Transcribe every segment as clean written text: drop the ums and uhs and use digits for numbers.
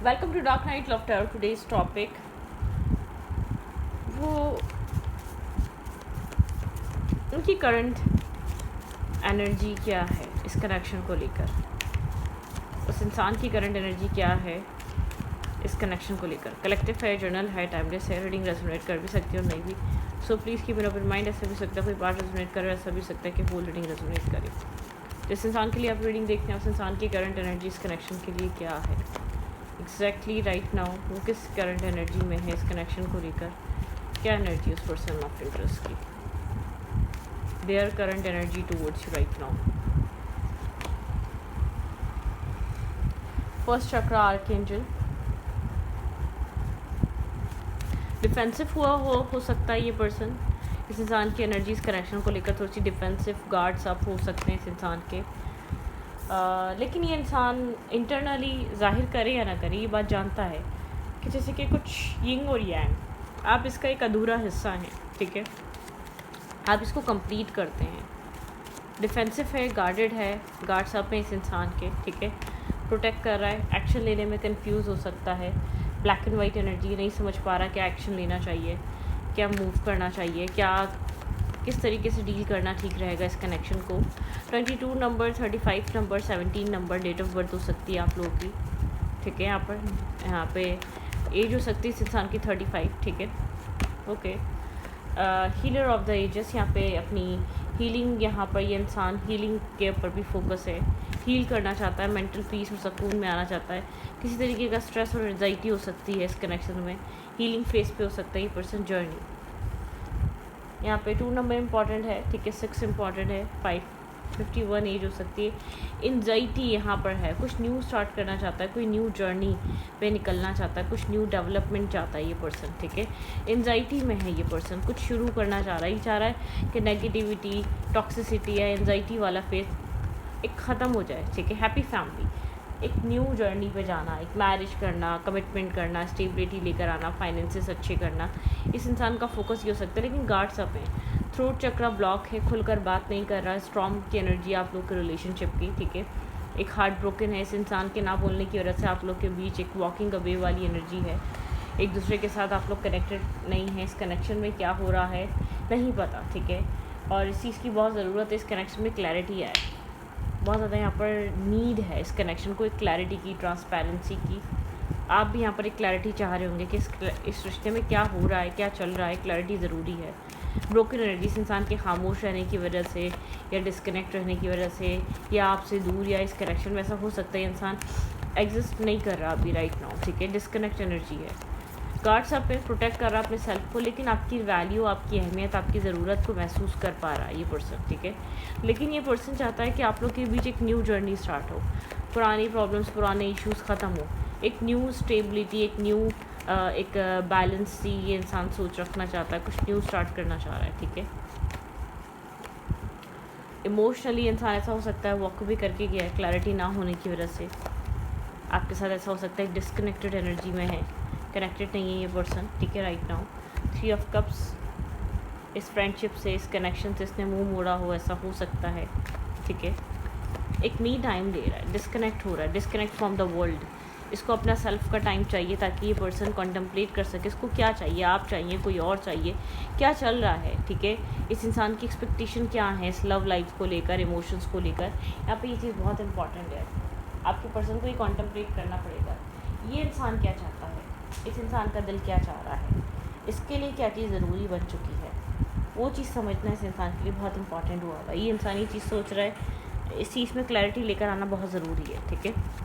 Welcome to dark night laughter. Today's topic वो उनकी current energy क्या है इस कनेक्शन को लेकर, उस इंसान की करंट एनर्जी क्या है इस कनेक्शन को लेकर। कलेक्टिव है, जर्नल है, टाइमलेस है, रीडिंग रेजोनेट कर भी सकती है और नहीं भी। So please keep in open mind. ऐसा भी सकता है कोई पार्ट रेजोनेट करे, ऐसा भी सकता है कि होल रीडिंग रेजोनेट करे। जिस इंसान के लिए आप रीडिंग देखते हैं उस इंसान की करंट एनर्जी इस कनेक्शन के लिए क्या है एग्जैक्टली राइट नाउ, वो किस करंट एनर्जी में है इस कनेक्शन को लेकर, क्या एनर्जी उस पर्सन ऑफ इंटरेस्ट की, their current energy towards you right now. First चक्र आर्कएंजल, डिफेंसिव हुआ हो सकता है ये पर्सन। इस इंसान की एनर्जी इस कनेक्शन को लेकर थोड़ी सी डिफेंसिव, गार्ड्स अप हो सकते हैं इस इंसान के। लेकिन ये इंसान इंटरनली जाहिर करे या ना करे ये बात जानता है कि जैसे कि कुछ यिंग और यांग, आप इसका एक अधूरा हिस्सा हैं, ठीक है, आप इसको कंप्लीट करते हैं। डिफेंसिव है, गार्डेड है, गार्ड्स अप हैं इस इंसान के, ठीक है, प्रोटेक्ट कर रहा है, एक्शन लेने में कंफ्यूज हो सकता है, ब्लैक एंड वाइट एनर्जी, नहीं समझ पा रहा क्या एक्शन लेना चाहिए, क्या मूव करना चाहिए, क्या किस तरीके से डील करना ठीक रहेगा इस कनेक्शन को। 22 number, 35 number, 17 number date of birth हो सकती है आप लोगों की, ठीक है। यहाँ पे एज हो सकती है इस इंसान की 35, ठीक है, okay. Healer of the ages, यहाँ पे अपनी हीलिंग, यहाँ पर ये इंसान हीलिंग के ऊपर भी फोकस है, हील करना चाहता है, मेंटल पीस और सुकून में आना चाहता है। किसी तरीके का स्ट्रेस और एंजाइटी हो सकती है इस कनेक्शन में, हीलिंग फेस पे हो सकता है ये पर्सन जर्नी। यहाँ पे 2 नंबर इम्पॉर्टेंट है, ठीक है, 6 इम्पॉर्टेंट है, 51 एज हो सकती है। एंजाइटी यहाँ पर है, कुछ न्यू स्टार्ट करना चाहता है, कोई न्यू जर्नी पे निकलना चाहता है, कुछ न्यू डेवलपमेंट चाहता है ये पर्सन, ठीक है। एंजाइटी में है ये पर्सन, कुछ शुरू करना चाह रहा है, ये चाह रहा है कि नेगेटिविटी, टॉक्सिसिटी या एंजाइटी वाला फेज एक ख़त्म हो जाए, ठीक है। हैप्पी फैमिली, एक न्यू जर्नी पे जाना, एक मैरिज करना, कमिटमेंट करना, स्टेबिलिटी लेकर आना, फाइनेंसेस अच्छे करना, इस इंसान का फोकस ये हो सकता है। लेकिन गार्ड्स अप हैं, थ्रोट चक्रा ब्लॉक है, खुलकर बात नहीं कर रहा है, स्ट्रॉन्ग की एनर्जी आप लोग के रिलेशनशिप की, ठीक है। एक हार्ट ब्रोकन है, इस इंसान के ना बोलने की वजह से आप लोग के बीच एक वॉकिंग अवे वाली एनर्जी है, एक दूसरे के साथ आप लोग कनेक्टेड नहीं है। इस कनेक्शन में क्या हो रहा है नहीं पता, ठीक है, और इस चीज़ की बहुत ज़रूरत है, इस कनेक्शन में क्लैरिटी आए, बहुत ज़्यादा यहाँ पर नीड है इस कनेक्शन को, एक क्लैरिटी की, ट्रांसपेरेंसी की। आप भी यहाँ पर एक क्लैरिटी चाह रहे होंगे कि इस रिश्ते में क्या हो रहा है, क्या चल रहा है, क्लैरिटी ज़रूरी है। ब्रोकन एनर्जी, इस इंसान के खामोश रहने की वजह से या डिस्कनेक्ट रहने की वजह से या आपसे दूर या इस कनेक्शन में ऐसा हो सकता है इंसान एग्जिस्ट नहीं कर रहा अभी राइट नाउ, ठीक है, डिस्कनेक्ट एनर्जी है। गार्ड्स आप पे प्रोटेक्ट कर रहा है अपने सेल्फ को, लेकिन आपकी वैल्यू, आपकी अहमियत, आपकी ज़रूरत को महसूस कर पा रहा है ये पर्सन, ठीक है। लेकिन ये पर्सन चाहता है कि आप लोग के बीच एक न्यू जर्नी स्टार्ट हो, पुरानी प्रॉब्लम्स, पुराने इश्यूज़ ख़त्म हो, एक न्यू स्टेबिलिटी, एक न्यू एक बैलेंस सी ये इंसान सोच रखना चाहता है, कुछ न्यू स्टार्ट करना चाह रहा है, ठीक है। इमोशनली इंसान ऐसा हो सकता है वॉक भी करके गया है, क्लैरिटी ना होने की वजह से आपके साथ ऐसा हो सकता है, डिस्कनेक्टेड एनर्जी में है, कनेक्टेड नहीं है ये पर्सन, ठीक है, राइट नाउ। 3 ऑफ कप्स, इस फ्रेंडशिप से, इस कनेक्शन से इसने मुंह मोड़ा हो, ऐसा हो सकता है, ठीक है। एक मी टाइम ले रहा है, डिस्कनेक्ट हो रहा है, डिस्कनेक्ट फ्रॉम द वर्ल्ड, इसको अपना सेल्फ का टाइम चाहिए ताकि ये पर्सन कॉन्टम्पलेट कर सके इसको क्या चाहिए, आप चाहिए, कोई और चाहिए, क्या चल रहा है, ठीक है। इस इंसान की एक्सपेक्टेशन क्या है इस लव लाइफ को लेकर, इमोशंस को लेकर, यहाँ पे ये चीज़ बहुत इंपॉर्टेंट है, आपके पर्सन को ये कॉन्टम्पलेट करना पड़ेगा। ये इंसान क्या चाहता है, इस इंसान का दिल क्या चाह रहा है, इसके लिए क्या चीज़ ज़रूरी बन चुकी है, वो चीज़ समझना इस इंसान के लिए बहुत इंपॉर्टेंट हुआ है। ये इंसान ये चीज़ सोच रहा है, इस चीज़ में क्लैरिटी लेकर आना बहुत ज़रूरी है, ठीक है।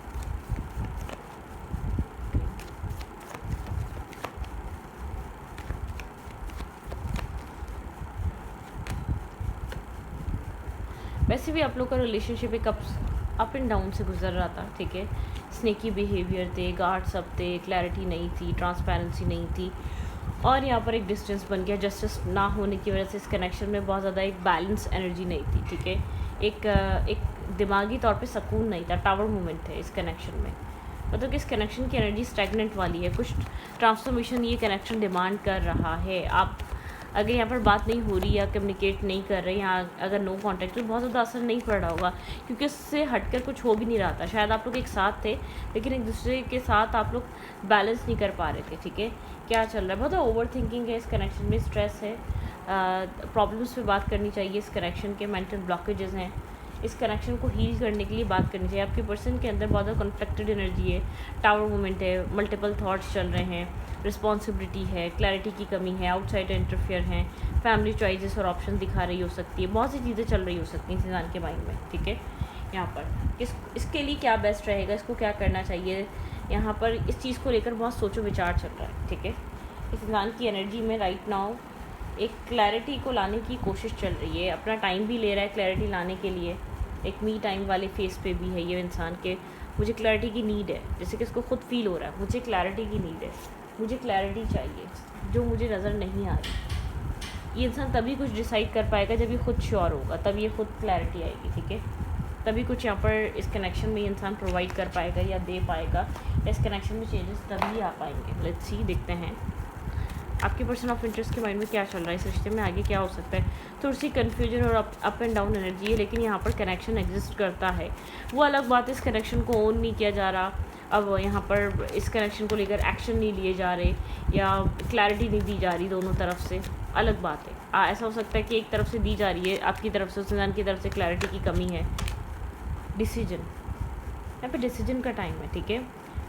वैसे भी आप लोग का रिलेशनशिप एक अप एंड डाउन से गुजर रहा था, ठीक है। स्नेकी बिहेवियर थे, गार्ड्स अप थे, क्लैरिटी नहीं थी, ट्रांसपेरेंसी नहीं थी, और यहाँ पर एक डिस्टेंस बन गया। जस्टिस ना होने की वजह से इस कनेक्शन में बहुत ज़्यादा एक बैलेंस एनर्जी नहीं थी, ठीक है। एक दिमागी तौर पे सुकून नहीं था, टावर मूवमेंट थे इस कनेक्शन में, मतलब कि इस कनेक्शन की एनर्जी स्टैगनेंट वाली है, कुछ ट्रांसफॉर्मेशन ये कनेक्शन डिमांड कर रहा है। आप अगर यहाँ पर बात नहीं हो रही या कम्युनिकेट नहीं कर रहे, यहाँ अगर नो कॉन्टैक्ट, तो बहुत ज़्यादा असर नहीं पड़ रहा होगा, क्योंकि उससे हटकर कुछ हो भी नहीं रहा था। शायद आप लोग एक साथ थे, लेकिन एक दूसरे के साथ आप लोग बैलेंस नहीं कर पा रहे थे, ठीक है। क्या चल रहा है, बहुत ओवर थिंकिंग है इस कनेक्शन में, स्ट्रेस है, प्रॉब्लम्स पे बात करनी चाहिए इस कनेक्शन के, मेंटल ब्लॉकेजेस हैं, इस कनेक्शन को हील करने के लिए बात करनी चाहिए। आपके पर्सन के अंदर बहुत ज़्यादा कॉन्फ्लिक्टेड एनर्जी है, टावर मोमेंट है, मल्टीपल थॉट्स चल रहे हैं, रिस्पॉन्सिबिलिटी है, क्लैरिटी की कमी है, आउटसाइड इंटरफेयर हैं, फैमिली चॉइसेस और ऑप्शन दिखा रही हो सकती है, बहुत सी चीज़ें चल रही हो सकती हैं इस इंसान के माइंड में, ठीक है। यहाँ पर इसके लिए क्या बेस्ट रहेगा, इसको क्या करना चाहिए, यहाँ पर इस चीज़ को लेकर बहुत सोचो विचार चल रहा है, ठीक है। इस इंसान की एनर्जी में राइट नाउ एक क्लैरिटी को लाने की कोशिश चल रही है, अपना टाइम भी ले रहा है क्लैरिटी लाने के लिए, एक मी टाइम वाले फेस पे भी है ये इंसान के। मुझे क्लैरिटी की नीड है, जैसे कि इसको खुद फील हो रहा है, मुझे क्लैरिटी की नीड है, मुझे क्लैरिटी चाहिए जो मुझे नज़र नहीं आ रही। ये इंसान तभी कुछ डिसाइड कर पाएगा जब ये खुद श्योर होगा, तब ये खुद क्लैरिटी आएगी, ठीक है। तभी कुछ यहाँ पर इस कनेक्शन में इंसान प्रोवाइड कर पाएगा या दे पाएगा, इस कनेक्शन में चेंजेस तभी आ पाएंगे। लेट्स सी, देखते हैं आपके पर्सन ऑफ इंटरेस्ट के माइंड में क्या चल रहा है, इस रिश्ते में आगे क्या हो सकता है। थोड़ी सी कन्फ्यूजन और अप एंड डाउन एनर्जी है, लेकिन यहाँ पर कनेक्शन एग्जिस्ट करता है। वो अलग बात है, इस कनेक्शन को ओन नहीं किया जा रहा, अब यहाँ पर इस कनेक्शन को लेकर एक्शन नहीं लिए जा रहे या क्लैरिटी नहीं दी जा रही दोनों तरफ से, अलग बात है। ऐसा हो सकता है कि एक तरफ से दी जा रही है, आपकी तरफ से, उस इंसान की तरफ से क्लैरिटी की कमी है। डिसीजन, यहाँ पे डिसीजन का टाइम है, ठीक है।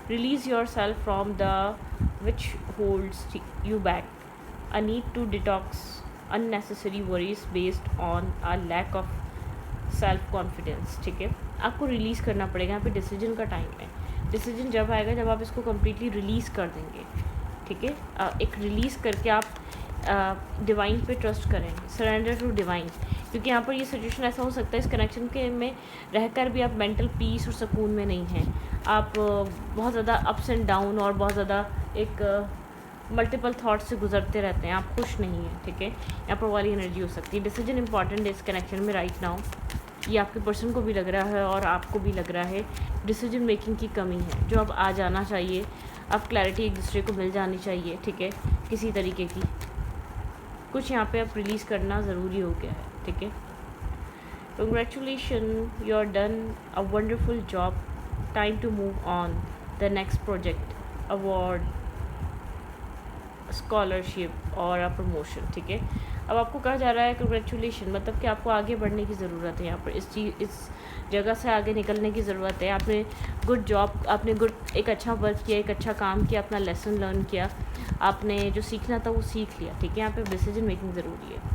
Release your self from the which holds you back, a need to detox unnecessary worries based on a lack of self confidence, ठीक है। आपको रिलीज़ करना पड़ेगा, यहाँ पे डिसीजन का टाइम है। डिसीजन जब आएगा जब आप इसको कम्प्लीटली रिलीज़ कर देंगे, ठीक है। एक रिलीज़ करके आप डिवाइन पे ट्रस्ट करें, सरेंडर टू डिवाइन, क्योंकि यहाँ पर ये सिचुएशन ऐसा हो सकता है इस कनेक्शन के में रहकर भी आप मेंटल पीस और सुकून में नहीं हैं, आप बहुत ज़्यादा अप्स एंड डाउन और बहुत ज़्यादा एक मल्टीपल थाट्स से गुजरते रहते हैं, आप खुश नहीं हैं, ठीक है। यहाँ पर वाली एनर्जी हो सकती है। डिसीजन इंपॉर्टेंट है इस कनेक्शन में राइट नाउ, ये आपके पर्सन को भी लग रहा है और आपको भी लग रहा है डिसीजन मेकिंग की कमी है, जो अब आ जाना चाहिए। अब क्लैरिटी एक दूसरे को मिल जानी चाहिए, ठीक है, किसी तरीके की कुछ यहाँ पे अब रिलीज़ करना ज़रूरी हो गया है, ठीक है। Congratulation, you are done a wonderful job, time to move on the next project, award, scholarship और अ प्रमोशन, ठीक है। अब आपको कहा जा रहा है कंग्रेचुलेशन, मतलब कि आपको आगे बढ़ने की ज़रूरत है, यहाँ पर इस जगह से आगे निकलने की ज़रूरत है। आपने गुड जॉब, आपने एक अच्छा वर्क किया, एक अच्छा काम किया, अपना लेसन लर्न किया, आपने जो सीखना था वो सीख लिया, ठीक है। यहाँ पे डिसीजन मेकिंग ज़रूरी है।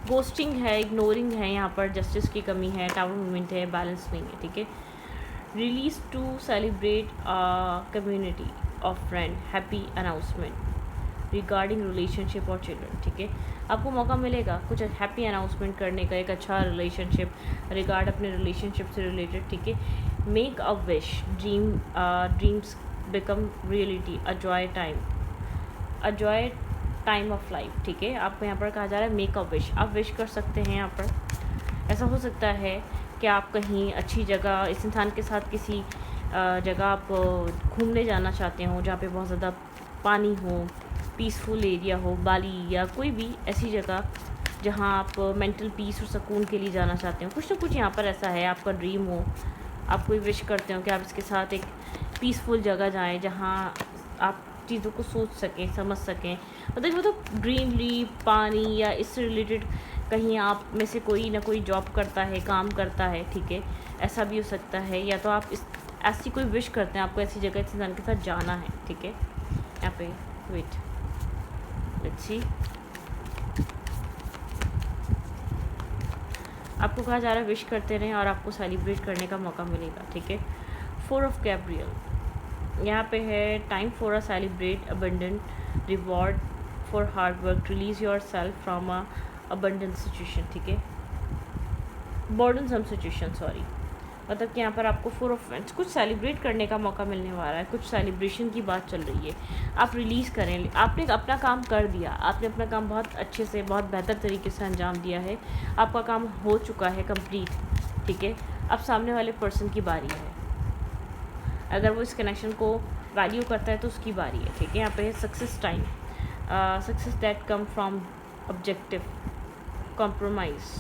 गोस्टिंग है, इग्नोरिंग है, यहाँ पर जस्टिस की कमी है, टावर मूवमेंट है, बैलेंस नहीं है, ठीक है। Release to celebrate community of friend, happy announcement regarding relationship और चिल्ड्रन, ठीक है। आपको मौका मिलेगा कुछ हैप्पी अनाउंसमेंट करने का, एक अच्छा रिलेशनशिप रिगार्ड अपने रिलेशनशिप से रिलेटेड, ठीक है। Make a wish, dreams become reality, a joy time of life, ठीक है। आपको यहाँ पर कहा जा रहा है मेक अ विश, आप विश कर सकते हैं। यहाँ पर ऐसा हो सकता है कि आप कहीं अच्छी जगह, इस इंसान के साथ किसी जगह आप घूमने जाना चाहते हो जहाँ पे बहुत ज़्यादा पानी हो, पीसफुल एरिया हो, बाली या कोई भी ऐसी जगह जहाँ आप मेंटल पीस और सुकून के लिए जाना चाहते हो। कुछ ना कुछ यहाँ पर ऐसा है, आपका ड्रीम हो, आप कोई विश करते हो कि आप इसके साथ एक पीसफुल जगह जाएं जहाँ आप चीज़ों को सोच सकें, समझ सकें। मतलब वो तो ग्रीनरी, पानी या इससे रिलेटेड कहीं आप में से कोई ना कोई जॉब करता है, काम करता है, ठीक है, ऐसा भी हो सकता है। या तो आप ऐसी कोई विश करते हैं, आपको ऐसी जगह इस इंसान के साथ जाना है, ठीक है। यहाँ पे वेट, लेट्स सी, आपको कहा जा रहा है विश करते रहें और आपको सेलिब्रेट करने का मौका मिलेगा, ठीक है। 4 ऑफ गैब्रियल, यहाँ पे है time for a celebrate abundant reward for hard work, release your self from a abundant situation, ठीक है, बर्डनसम सिचुएशन, सॉरी। मतलब कि यहाँ पर आपको 4 ऑफ वेंट्स, कुछ सेलिब्रेट करने का मौका मिलने वाला है, कुछ सेलिब्रेशन की बात चल रही है। आप रिलीज़ करें, आपने अपना काम कर दिया, आपने अपना काम बहुत अच्छे से, बहुत बेहतर तरीके से अंजाम दिया है, आपका काम हो चुका है कंप्लीट, ठीक है। अब सामने वाले पर्सन की बारी है, अगर वो इस कनेक्शन को वैल्यू करता है तो उसकी बारी है, ठीक है। यहाँ पे success time, success that come from objective, compromise,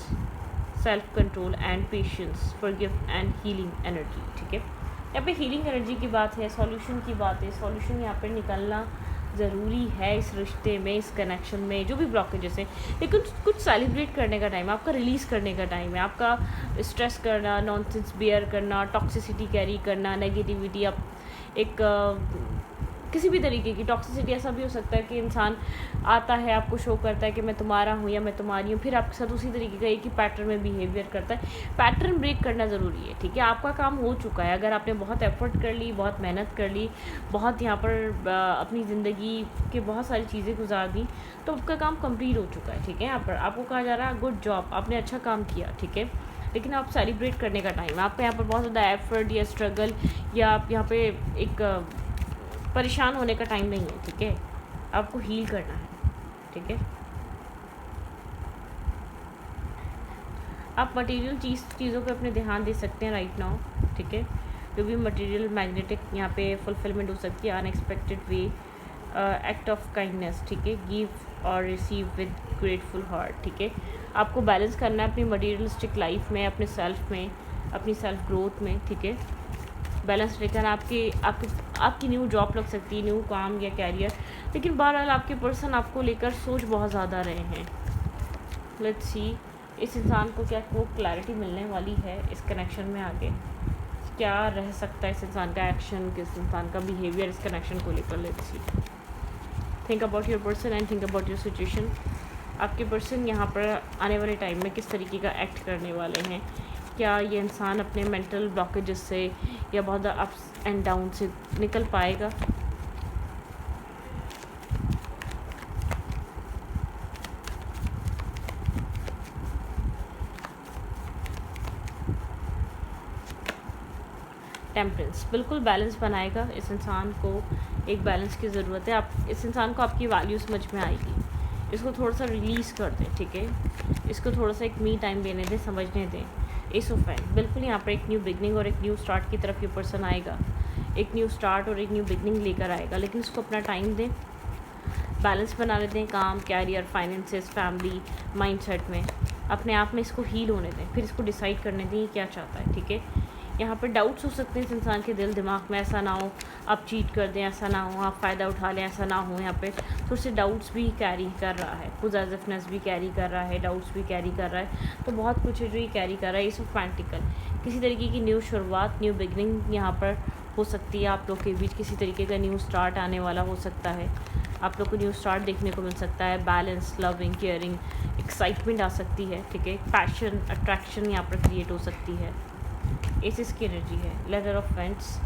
self control and patience, forgive and healing energy, ठीक है। यहाँ पे हीलिंग एनर्जी की बात है, सॉल्यूशन की बात है। सॉल्यूशन यहाँ पे निकलना ज़रूरी है इस रिश्ते में, इस कनेक्शन में, जो भी ब्लॉकेजेस है। लेकिन कुछ सेलिब्रेट करने का टाइम है, आपका रिलीज़ करने का टाइम है, आपका स्ट्रेस करना, नॉनसेंस बियर करना, टॉक्सिसिटी कैरी करना, नेगेटिविटी, अब एक किसी भी तरीके की टॉक्सिसिटी। ऐसा भी हो सकता है कि इंसान आता है, आपको शो करता है कि मैं तुम्हारा हूँ या मैं तुम्हारी हूँ, फिर आपके साथ उसी तरीके का एक ही पैटर्न में बिहेवियर करता है। पैटर्न ब्रेक करना ज़रूरी है, ठीक है। आपका काम हो चुका है, अगर आपने बहुत एफर्ट कर ली, बहुत मेहनत कर ली, बहुत यहाँ पर अपनी ज़िंदगी के बहुत सारी चीज़ें गुजार दी, तो आपका काम कंप्लीट हो चुका है, ठीक है। यहाँ पर आपको कहा जा रहा है गुड जॉब, आपने अच्छा काम किया, ठीक है। लेकिन आप सेलिब्रेट करने का टाइम है, आपका यहाँ पर बहुत ज़्यादा एफर्ट या स्ट्रगल या आप यहाँ पे एक परेशान होने का टाइम नहीं है, ठीक है। आपको हील करना है, ठीक है। आप मटेरियल चीज़ों पे अपने ध्यान दे सकते हैं राइट नाउ, ठीक है। जो भी मटेरियल मैग्नेटिक यहाँ पे फुलफिलमेंट हो सकती है, unexpected way, act of kindness, ठीक है। गिव और रिसीव विद ग्रेटफुल हार्ट, ठीक है। आपको बैलेंस करना है अपनी मटेरियलिस्टिक लाइफ में, अपने सेल्फ में, अपनी सेल्फ ग्रोथ में, ठीक है। बैलेंस लेकर आपकी न्यू जॉब लग सकती है, न्यू काम या कैरियर। लेकिन बहरहाल आपके पर्सन आपको लेकर सोच बहुत ज़्यादा रहे हैं। लेट्स सी इस इंसान को क्या वो क्लैरिटी मिलने वाली है इस कनेक्शन में, आगे क्या रह सकता है इस इंसान का एक्शन, किस इंसान का बिहेवियर इस कनेक्शन को लेकर। Let's see, think about your person and think about your situation. आपके पर्सन यहाँ पर आने वाले टाइम में किस तरीके का एक्ट करने वाले हैं। क्या ये इंसान अपने मेंटल ब्लॉकेजेस से या बहुत ज़्यादा अप्स एंड डाउन से निकल पाएगा। टेम्परेंस बिल्कुल बैलेंस बनाएगा। इस इंसान को एक बैलेंस की ज़रूरत है। आप इस इंसान को आपकी वैल्यू समझ में आएगी। इसको थोड़ा सा रिलीज़ कर दें, ठीक है। इसको थोड़ा सा एक मी टाइम देने दें, समझने दें। एस ऑफ वांड्स बिल्कुल यहाँ पर एक न्यू बिगनिंग और एक न्यू स्टार्ट की तरफ ये पर्सन आएगा। एक न्यू स्टार्ट और एक न्यू बिगनिंग लेकर आएगा, लेकिन इसको अपना टाइम दें, बैलेंस बना लेते हैं काम, कैरियर, फाइनेंसेस, फैमिली, माइंडसेट में। अपने आप में इसको हील होने दें, फिर इसको डिसाइड करने दें ये क्या चाहता है, ठीक है। यहाँ पर डाउट्स हो सकते हैं इस इंसान के दिल दिमाग में, ऐसा ना हो आप चीट कर दें, ऐसा ना हो आप फ़ायदा उठा लें, ऐसा ना हो। यहाँ पे थोड़े से डाउट्स भी कैरी कर रहा है, पॉजिटिवनेस भी कैरी कर रहा है, डाउट्स भी कैरी कर रहा है, तो बहुत कुछ जो ये कैरी कर रहा है। इस पेंटिकल किसी तरीके की न्यू शुरुआत, न्यू बिगनिंग यहाँ पर हो सकती है। आप लोग के बीच किसी तरीके का न्यू स्टार्ट आने वाला हो सकता है। आप लोग को न्यू स्टार्ट देखने को मिल सकता है। बैलेंस, लविंग, केयरिंग, एक्साइटमेंट आ सकती है, ठीक है। पैशन, अट्रैक्शन यहाँ पर क्रिएट हो सकती है। एसिस की एनर्जी है, लेदर ऑफ वेंट्स,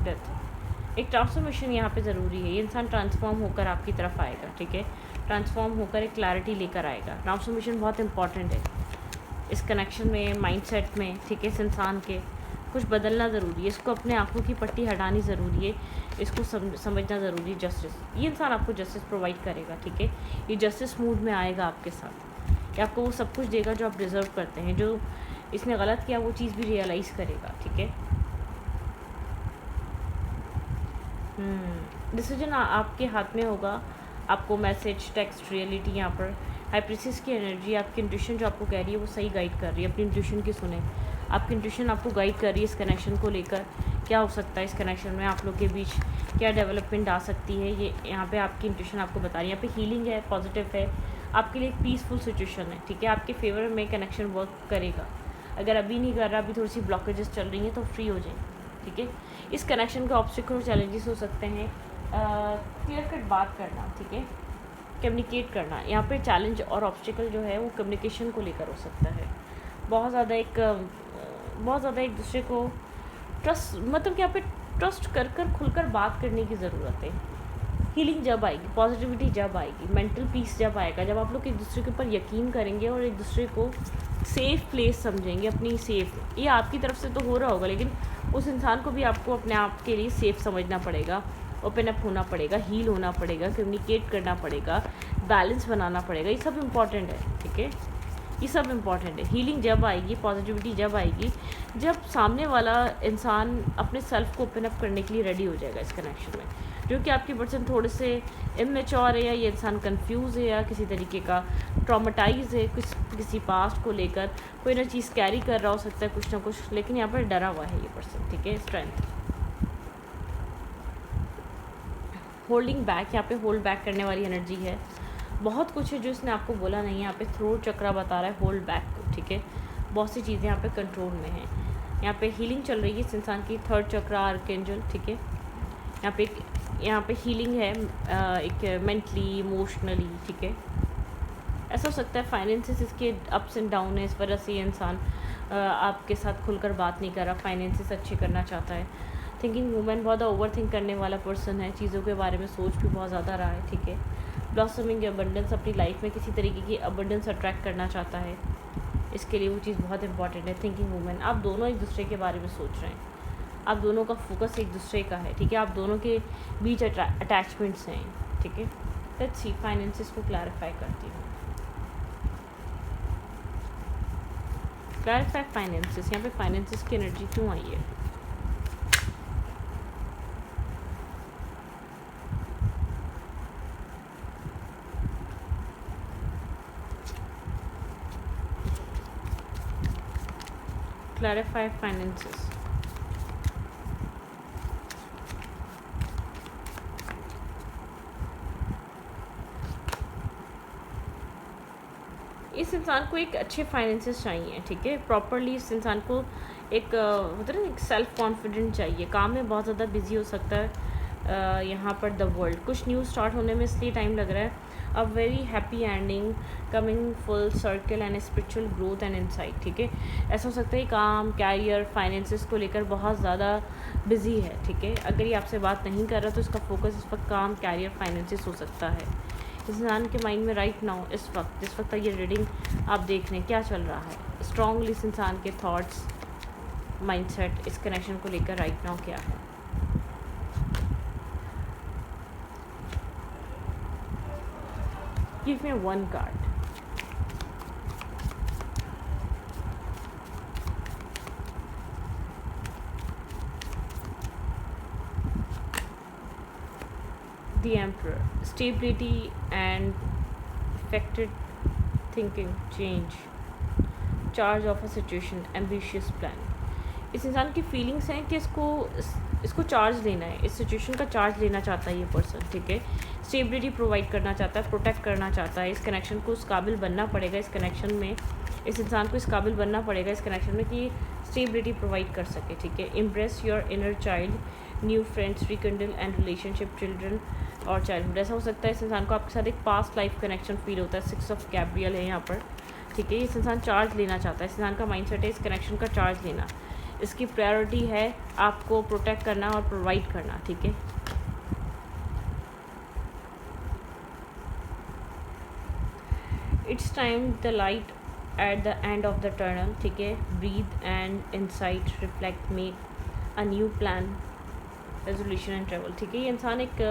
डेथ। एक ट्रांसफॉर्मेशन यहाँ पे ज़रूरी है। ये इंसान ट्रांसफॉर्म होकर आपकी तरफ आएगा, ठीक है। ट्रांसफॉर्म होकर एक क्लैरिटी लेकर आएगा। ट्रांसफॉर्मेशन बहुत इंपॉर्टेंट है इस कनेक्शन में, माइंडसेट में, ठीक है। इस इंसान के कुछ बदलना ज़रूरी है। इसको अपने आंखों की पट्टी हटानी ज़रूरी है। इसको समझना ज़रूरी है। जस्टिस, ये इंसान आपको जस्टिस प्रोवाइड करेगा, ठीक है। ये जस्टिस मूड में आएगा आपके साथ। ये आपको वो सब कुछ देगा जो आप डिज़र्व करते हैं। जो इसने गलत किया वो चीज़ भी रियलाइज़ करेगा, ठीक है। डिसीजन आपके हाथ में होगा। आपको मैसेज, टेक्स्ट, रियलिटी, यहाँ पर हाइप्रिसिस की एनर्जी, आपकी इंट्यूशन जो आपको कह रही है वो सही गाइड कर रही है। अपनी इंट्यूशन की सुने। आपकी इंट्यूशन आपको गाइड कर रही है इस कनेक्शन को लेकर। क्या हो सकता है इस कनेक्शन में, आप लोग के बीच क्या डेवलपमेंट आ सकती है, ये यहाँ पे आपकी इंट्यूशन आपको बता रही है। यहाँ पे हीलिंग है, पॉजिटिव है, आपके लिए एक पीसफुल सिचुएशन है, ठीक है। आपके फेवर में कनेक्शन वर्क करेगा। अगर अभी नहीं कर रहा, अभी थोड़ी सी ब्लॉकेजेस चल रही हैं, तो फ्री हो जाए, ठीक है। इस कनेक्शन के ऑब्स्टिकल और चैलेंजेस हो सकते हैं। क्लियर कट बात करना, ठीक है। कम्युनिकेट करना। यहाँ पे चैलेंज और ऑब्स्टिकल जो है वो कम्युनिकेशन को लेकर हो सकता है। बहुत ज़्यादा एक दूसरे को ट्रस्ट, मतलब कि यहाँ पे ट्रस्ट कर खुलकर बात करने की ज़रूरत है। हीलिंग जब आएगी, पॉजिटिविटी जब आएगी, मेंटल पीस जब आएगा, जब आप लोग एक दूसरे के ऊपर यकीन करेंगे और एक दूसरे को सेफ़ प्लेस समझेंगे, अपनी सेफ़। ये आपकी तरफ से तो हो रहा होगा, लेकिन उस इंसान को भी आपको अपने आप के लिए सेफ़ समझना पड़ेगा, ओपन अप होना पड़ेगा, हील होना पड़ेगा, कम्युनिकेट करना पड़ेगा, बैलेंस बनाना पड़ेगा। ये सब इम्पॉर्टेंट है, ठीक है। ये सब इम्पॉर्टेंट है। हीलिंग जब आएगी, पॉजिटिविटी जब आएगी, जब सामने वाला इंसान अपने सेल्फ को ओपन अप करने के लिए रेडी हो जाएगा इस कनेक्शन में। जो कि आपके पर्सन थोड़े से इमेच्योर है, या ये इंसान कंफ्यूज है, या किसी तरीके का ट्रॉमेटाइज है, किसी पास्ट को लेकर कोई ना चीज़ कैरी कर रहा हो सकता है कुछ ना कुछ, लेकिन यहाँ पर डरा हुआ है ये पर्सन, ठीक है। स्ट्रेंथ, होल्डिंग बैक, यहाँ पे होल्ड बैक करने वाली एनर्जी है। बहुत कुछ है जो इसने आपको बोला नहीं है। यहाँ पे थ्रोट चक्रा बता रहा है होल्ड बैक को, ठीक है। बहुत सी चीज़ें यहाँ पे कंट्रोल में हैं। यहाँ पे हीलिंग चल रही है इस इंसान की, थर्ड चक्रा आर्कएंजल, ठीक है। यहाँ पे हीलिंग है एक मेंटली, इमोशनली, ठीक है। ऐसा हो सकता है फाइनेंसेस इसके अप्स एंड डाउन है, इस वजह से ये इंसान आपके साथ खुलकर बात नहीं कर रहा, फाइनेंसेस अच्छे करना चाहता है। थिंकिंग वूमेन, बहुत ओवर थिंक करने वाला पर्सन है, चीज़ों के बारे में सोच भी बहुत ज़्यादा रहा है, ठीक है। ब्लॉसमिंग अबंडेंस, अपनी लाइफ में किसी तरीके की अबंडेंस अट्रैक्ट करना चाहता है, इसके लिए वो चीज़ बहुत इंपॉर्टेंट है। थिंकिंग वूमेन, आप दोनों एक दूसरे के बारे में सोच रहे हैं, आप दोनों का फोकस एक दूसरे का है, ठीक है। आप दोनों के बीच अटैचमेंट्स हैं, ठीक है। लेट्स सी, फाइनेंसेस को क्लैरिफाई करती हूँ। क्लैरिफाई फाइनेंसेस, यहाँ पे फाइनेंसेस की एनर्जी क्यों आई है? क्लैरिफाई फाइनेंसेस, इस इंसान को एक अच्छे फाइनेंसेस चाहिए, ठीक है। प्रॉपरली इस इंसान को एक मतलब एक सेल्फ कॉन्फिडेंट चाहिए। काम में बहुत ज़्यादा बिजी हो सकता है यहाँ पर द वर्ल्ड, कुछ न्यूज़ स्टार्ट होने में इसलिए टाइम लग रहा है। A very happy ending coming, full circle and spiritual growth and insight, ठीक है। ऐसा हो सकता है काम, कैरियर, फाइनेंसेस को लेकर बहुत ज़्यादा बिजी है, ठीक है। अगर ये आपसे बात नहीं कर रहा तो इसका फोकस इस वक्त काम, कैरियर, फाइनेंसेस हो सकता है। इस इंसान के माइंड में राइट नाउ, इस वक्त ये रीडिंग आप देख रहे हैं, क्या चल रहा है स्ट्रॉन्गली इस इंसान के थॉट्स, माइंडसेट इस कनेक्शन को लेकर राइट नाउ क्या है? Give me one card. The Emperor, stability and effective thinking, change, charge of a situation, ambitious plan। इस इंसान की फीलिंग्स हैं कि इसको चार्ज लेना है, इस सिचुएशन का चार्ज लेना चाहता है ये पर्सन, ठीक है। स्टेबिलिटी प्रोवाइड करना चाहता है, प्रोटेक्ट करना चाहता है। इस कनेक्शन को उस काबिल बनना पड़ेगा, इस कनेक्शन में इस इंसान को इस काबिल बनना पड़ेगा इस कनेक्शन में कि स्टेबिलिटी प्रोवाइड कर सके, ठीक है। Impress your inner child, new friends, rekindle and relationship, children और चाइल्डहुड। ऐसा हो सकता है इस इंसान को आपके साथ एक पास्ट लाइफ कनेक्शन फील होता है। 6 ऑफ गैब्रियल है यहाँ पर, ठीक है। इस इंसान चार्ज लेना चाहता है, इस इंसान का माइंडसेट है इस कनेक्शन का चार्ज लेना। इसकी प्रायोरिटी है आपको प्रोटेक्ट करना और प्रोवाइड करना, ठीक है। It's time the light at the end of the tunnel, ठीक है। Breathe and insight, reflect, make a new plan, resolution and travel, ठीक है। ये इंसान एक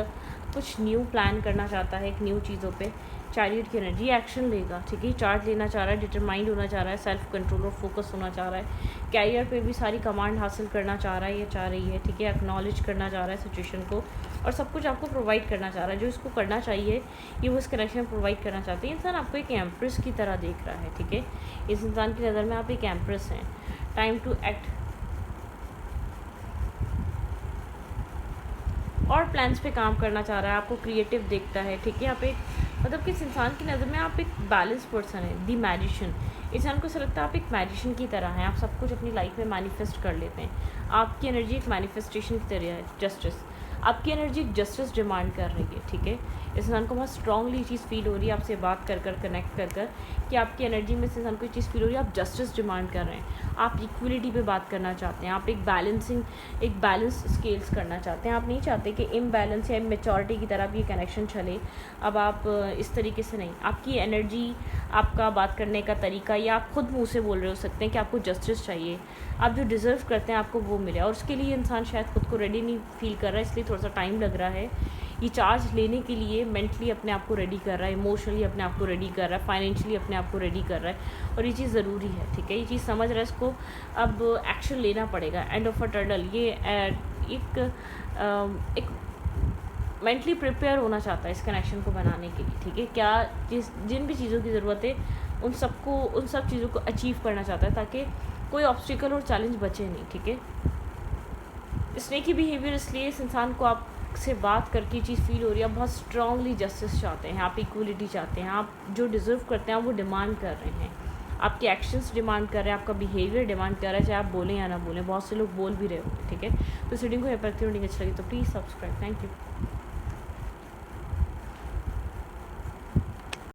कुछ न्यू प्लान करना चाहता है, एक न्यू चीज़ों पे। चैरियट की एनर्जी, एक्शन लेगा, ठीक है। चार्ज लेना चाह रहा है, डिटरमाइंड होना चाह रहा है, सेल्फ कंट्रोल और फोकस होना चाह रहा है। कैरियर पे भी सारी कमांड हासिल करना चाह रहा है, ये चाह रही है, ठीक है। एक्नॉलेज करना चाह रहा है सिचुएशन को और सब कुछ आपको प्रोवाइड करना चाह रहा है। जो इसको करना चाहिए ये वो इस कनेक्शन में प्रोवाइड करना चाहते हैं। इंसान आपको एक एम्प्रेस की तरह देख रहा है, ठीक है। इस इंसान की नज़र में आप एक एम्प्रेस हैं। टाइम टू एक्ट और प्लान्स पे काम करना चाह रहा है, आपको क्रिएटिव देखता है, ठीक है। आप एक मतलब कि इस इंसान की नज़र में आप एक बैलेंस पर्सन है, दी मैजिशियन। इंसान को ऐसा लगता है आप एक मैजिशियन की तरह हैं, आप सब कुछ अपनी लाइफ में मैनिफेस्ट कर लेते हैं। आपकी एनर्जी एक मैनिफेस्टेशन की तरह है, जस्टिस। आपकी एनर्जी एक जस्टिस डिमांड कर रही है, ठीक है। इस इंसान को बहुत स्ट्रांगली चीज़ फील हो रही है आपसे बात कर कनेक्ट कर कि आपकी एनर्जी में इस इंसान को ये चीज़ फील हो रही है, आप जस्टिस डिमांड कर रहे हैं, आप इक्वलिटी पे बात करना चाहते हैं, आप एक बैलेंस स्केल्स करना चाहते हैं। आप नहीं चाहते कि इम्बैलेंस या मेचोरिटी की तरफ ये कनेक्शन चले। अब आप इस तरीके से नहीं, आपकी एनर्जी, आपका बात करने का तरीका, या आप खुद मुँह से बोल रहे हो सकते हैं कि आपको जस्टिस चाहिए, आप जो डिज़र्व करते हैं आपको वो मिले, और उसके लिए इंसान शायद खुद को रेडी नहीं फील कर रहा है, इसलिए थोड़ा सा टाइम लग रहा है। ये चार्ज लेने के लिए मेंटली अपने आप को रेडी कर रहा है, इमोशनली अपने आप को रेडी कर रहा है, फाइनेंशियली अपने आप को रेडी कर रहा है, और ये चीज़ ज़रूरी है, ठीक है। ये चीज़ समझ रहा है, इसको अब एक्शन लेना पड़ेगा। एंड ऑफ अ टर्नल, ये एक मेंटली प्रिपेयर होना चाहता है इस कनेक्शन को बनाने के लिए, ठीक है। क्या जिन भी चीज़ों की ज़रूरत है उन सब चीज़ों को अचीव करना चाहता है, ताकि कोई ऑब्स्टिकल और चैलेंज बचे नहीं, ठीक है। स्नेकी बिहेवियर इसलिए इस इंसान को आपसे बात करके चीज़ फील हो रही है, आप बहुत स्ट्रांगली जस्टिस चाहते हैं, आप इक्वलिटी चाहते हैं, आप जो डिज़र्व करते हैं वो डिमांड कर रहे हैं, आपके एक्शंस डिमांड कर रहे हैं, आपका बिहेवियर डिमांड कर रहा है, चाहे आप बोलें या ना बोलें। बहुत से लोग बोल भी रहे होंगे, ठीक है। तो इस वीडियो को यहाँ पर अच्छी लगी तो प्लीज़ सब्सक्राइब। Thank you.